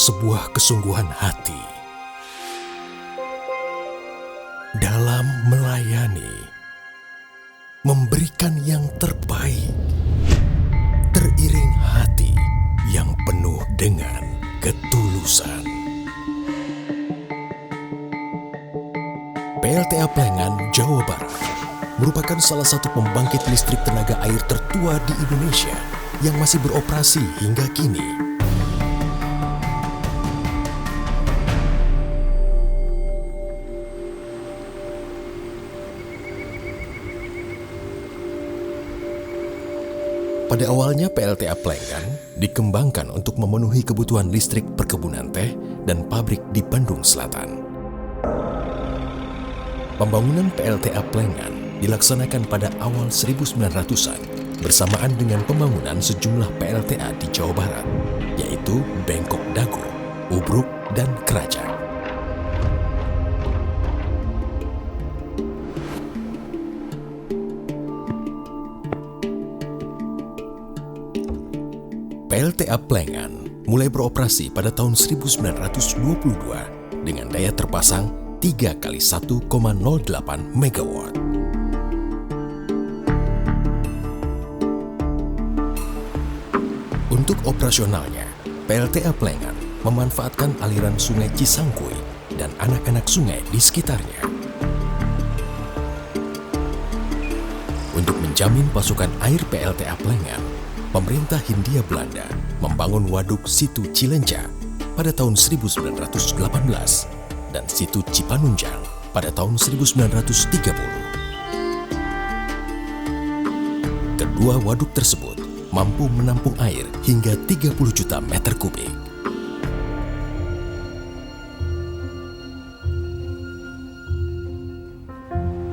sebuah kesungguhan hati dalam melayani, memberikan yang terbaik, teriring hati yang penuh dengan ketulusan. PLTA Plengan, Jawa Barat merupakan salah satu pembangkit listrik tenaga air tertua di Indonesia yang masih beroperasi hingga kini. Pada awalnya PLTA Plengan dikembangkan untuk memenuhi kebutuhan listrik perkebunan teh dan pabrik di Bandung Selatan. Pembangunan PLTA Plengan dilaksanakan pada awal 1900-an bersamaan dengan pembangunan sejumlah PLTA di Jawa Barat, yaitu Bengkok Dago, Ubruk, dan Keraja. PLTA Plengan mulai beroperasi pada tahun 1922 dengan daya terpasang 3 kali 1,08 MW. Untuk operasionalnya, PLTA Plengan memanfaatkan aliran sungai Cisangkuy dan anak-anak sungai di sekitarnya. Untuk menjamin pasokan air PLTA Plengan, pemerintah Hindia Belanda membangun waduk Situ Cilenca pada tahun 1918 dan Situ Cipanunjang pada tahun 1930. Kedua waduk tersebut mampu menampung air hingga 30 juta meter kubik.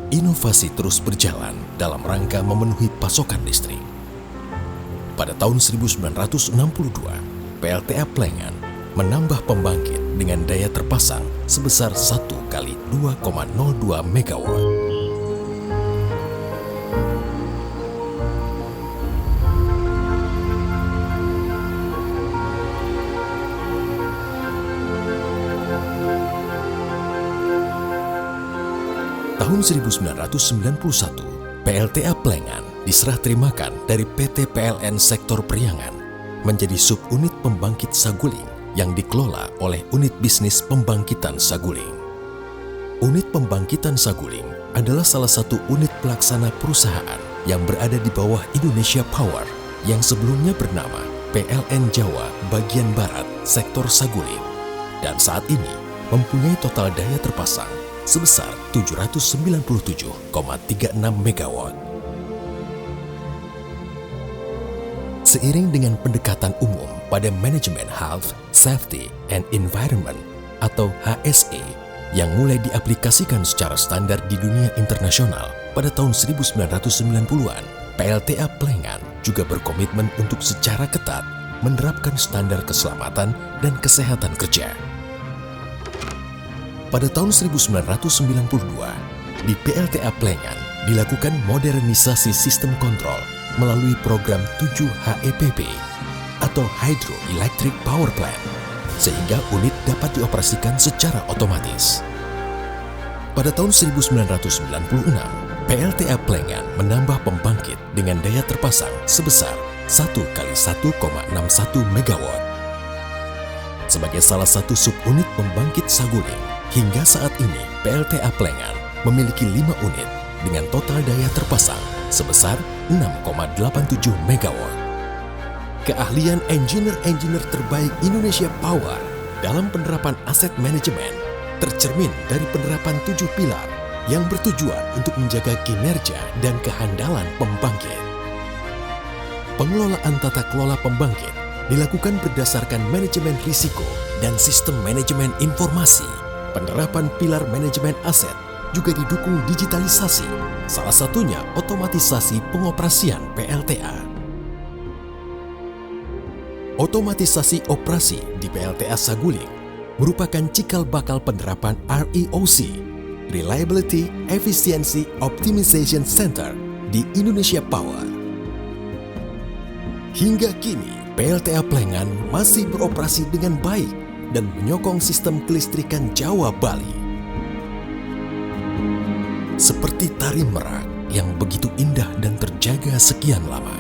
Inovasi terus berjalan dalam rangka memenuhi pasokan listrik. Pada tahun 1962, PLTA Plengan menambah pembangkit dengan daya terpasang sebesar 1 kali 2,02 MW. Tahun 1991, PLTA Plengan diserah terimakan dari PT PLN Sektor Priangan menjadi subunit pembangkit Saguling yang dikelola oleh Unit Bisnis Pembangkitan Saguling. Unit Pembangkitan Saguling adalah salah satu unit pelaksana perusahaan yang berada di bawah Indonesia Power yang sebelumnya bernama PLN Jawa Bagian Barat Sektor Saguling dan saat ini mempunyai total daya terpasang sebesar 797,36 MW. Seiring dengan pendekatan umum pada manajemen health, safety, and environment atau HSE yang mulai diaplikasikan secara standar di dunia internasional pada tahun 1990-an, PLTA Plengan juga berkomitmen untuk secara ketat menerapkan standar keselamatan dan kesehatan kerja. Pada tahun 1992, di PLTA Plengan dilakukan modernisasi sistem kontrol melalui program 7HEPP atau Hydroelectric Power Plant, sehingga unit dapat dioperasikan secara otomatis. Pada tahun 1996, PLTA Plengan menambah pembangkit dengan daya terpasang sebesar 1 kali 1,61 MW. Sebagai salah satu subunit pembangkit Saguling, hingga saat ini PLTA Plengan memiliki 5 unit dengan total daya terpasang sebesar 6,87 MW. Keahlian engineer-engineer terbaik Indonesia Power dalam penerapan aset manajemen tercermin dari penerapan 7 pilar yang bertujuan untuk menjaga kinerja dan kehandalan pembangkit. Pengelolaan tata kelola pembangkit dilakukan berdasarkan manajemen risiko dan sistem manajemen informasi. Penerapan pilar manajemen aset juga didukung digitalisasi, salah satunya otomatisasi pengoperasian PLTA. Otomatisasi operasi di PLTA Saguling merupakan cikal bakal penerapan REOC, Reliability Efficiency Optimization Center di Indonesia Power. Hingga kini, PLTA Plengan masih beroperasi dengan baik dan menyokong sistem kelistrikan Jawa Bali. Seperti tari Merak yang begitu indah dan terjaga sekian lama.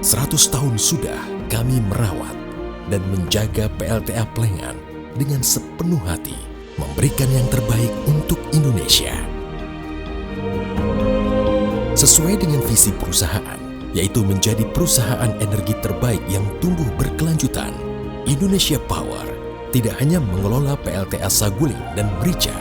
100 tahun sudah kami merawat dan menjaga PLTA Plengan dengan sepenuh hati, memberikan yang terbaik untuk Indonesia. Sesuai dengan visi perusahaan, yaitu menjadi perusahaan energi terbaik yang tumbuh berkelanjutan, Indonesia Power tidak hanya mengelola PLTA Saguling dan Merica,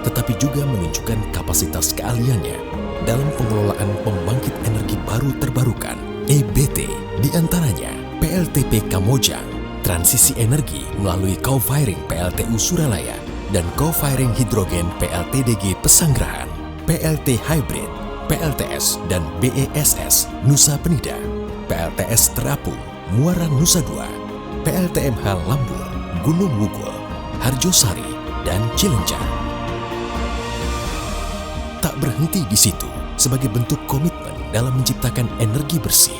tetapi juga menunjukkan kapasitas keahliannya dalam pengelolaan pembangkit energi baru terbarukan, EBT, diantaranya PLTP Kamojang, transisi energi melalui co-firing PLTU Suralaya, dan co-firing hidrogen PLTDG Pesanggerahan, PLT Hybrid, PLTS dan BESS Nusa Penida, PLTS Terapung, Muara Nusa Dua, PLTMH Lambur, Gunung Wugul, Harjosari, dan Cilenca. Tak berhenti di situ, sebagai bentuk komitmen dalam menciptakan energi bersih,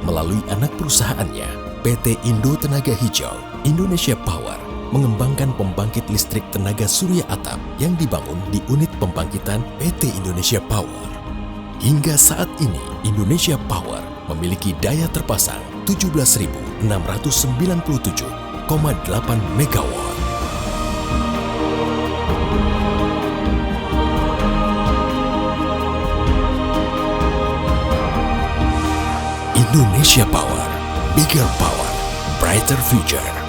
melalui anak perusahaannya, PT Indo Tenaga Hijau, Indonesia Power, mengembangkan pembangkit listrik tenaga surya atap yang dibangun di unit pembangkitan PT Indonesia Power. Hingga saat ini, Indonesia Power memiliki daya terpasang 17.697,8 megawatt. Indonesia Power, bigger power, brighter future.